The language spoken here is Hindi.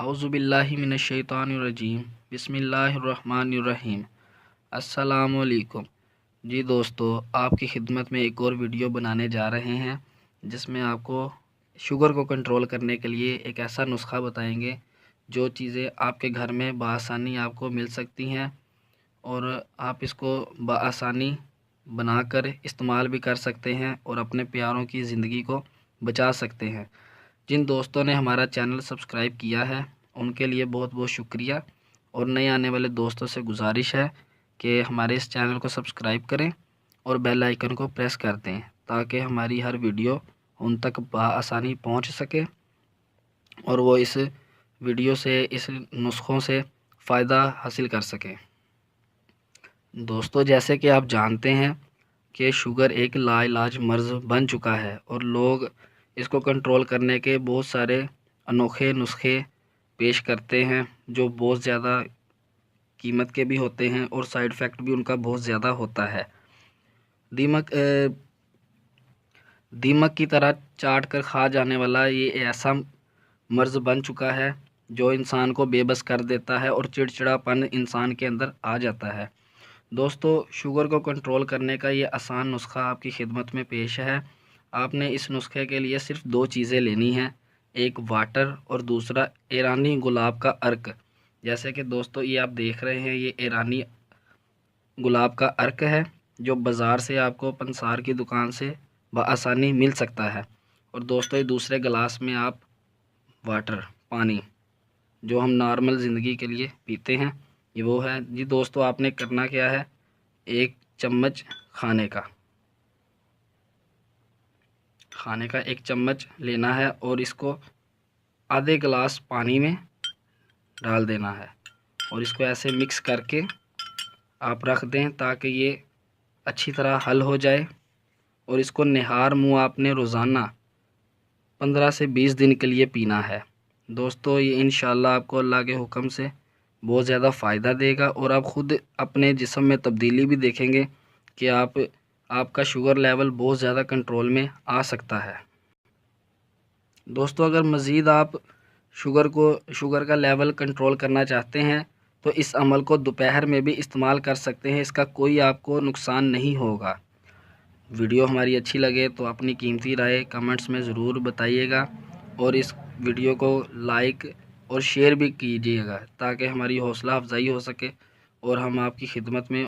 औज़ुबिल्लाहि मिनश्शैतानिर्रजीम बिस्मिल्लाहिर्रहमानिर्रहीम। अस्सलामुअलैकुम। जी दोस्तों, आपकी खिदमत में एक और वीडियो बनाने जा रहे हैं जिसमें आपको शुगर को कंट्रोल करने के लिए एक ऐसा नुस्खा बताएंगे जो चीज़ें आपके घर में बआसानी आपको मिल सकती हैं और आप इसको बआसानी बनाकर इस्तेमाल भी कर सकते हैं और अपने प्यारों की ज़िंदगी को बचा सकते हैं। जिन दोस्तों ने हमारा चैनल सब्सक्राइब किया है उनके लिए बहुत बहुत शुक्रिया, और नए आने वाले दोस्तों से गुजारिश है कि हमारे इस चैनल को सब्सक्राइब करें और बेल आइकन को प्रेस कर दें ताकि हमारी हर वीडियो उन तक बआसानी पहुंच सके और वो इस वीडियो से, इस नुस्खों से फ़ायदा हासिल कर सकें। दोस्तों, जैसे कि आप जानते हैं कि शुगर एक लाइलाज मर्ज़ बन चुका है और लोग इसको कंट्रोल करने के बहुत सारे अनोखे नुस्खे पेश करते हैं जो बहुत ज़्यादा कीमत के भी होते हैं और साइड इफ़ेक्ट भी उनका बहुत ज़्यादा होता है। दीमक की तरह चाट कर खा जाने वाला ये ऐसा मर्ज़ बन चुका है जो इंसान को बेबस कर देता है और चिड़चिड़ापन इंसान के अंदर आ जाता है। दोस्तों, शुगर को कंट्रोल करने का ये आसान नुस्खा आपकी खिदमत में पेश है। आपने इस नुस्खे के लिए सिर्फ दो चीज़ें लेनी हैं, एक वाटर और दूसरा ईरानी गुलाब का अर्क। जैसे कि दोस्तों ये आप देख रहे हैं, ये ईरानी गुलाब का अर्क है जो बाज़ार से आपको पंसार की दुकान से बआसानी मिल सकता है। और दोस्तों ये दूसरे गिलास में आप वाटर, पानी जो हम नॉर्मल ज़िंदगी के लिए पीते हैं, ये वो है। जी दोस्तों, आपने करना क्या है, एक चम्मच खाने का एक चम्मच लेना है और इसको आधे गिलास पानी में डाल देना है और इसको ऐसे मिक्स करके आप रख दें ताकि ये अच्छी तरह हल हो जाए। और इसको निहार मुँह आपने रोज़ाना 15 से 20 दिन के लिए पीना है। दोस्तों, ये इंशाल्लाह आपको अल्लाह के हुक्म से बहुत ज़्यादा फ़ायदा देगा और आप ख़ुद अपने जिस्म में तब्दीली भी देखेंगे कि आपका शुगर लेवल बहुत ज़्यादा कंट्रोल में आ सकता है। दोस्तों, अगर मज़ीद आप शुगर का लेवल कंट्रोल करना चाहते हैं तो इस अमल को दोपहर में भी इस्तेमाल कर सकते हैं, इसका कोई आपको नुकसान नहीं होगा। वीडियो हमारी अच्छी लगे तो अपनी कीमती राय कमेंट्स में ज़रूर बताइएगा और इस वीडियो को लाइक और शेयर भी कीजिएगा ताकि हमारी हौसला अफजाई हो सके और हम आपकी खिदमत में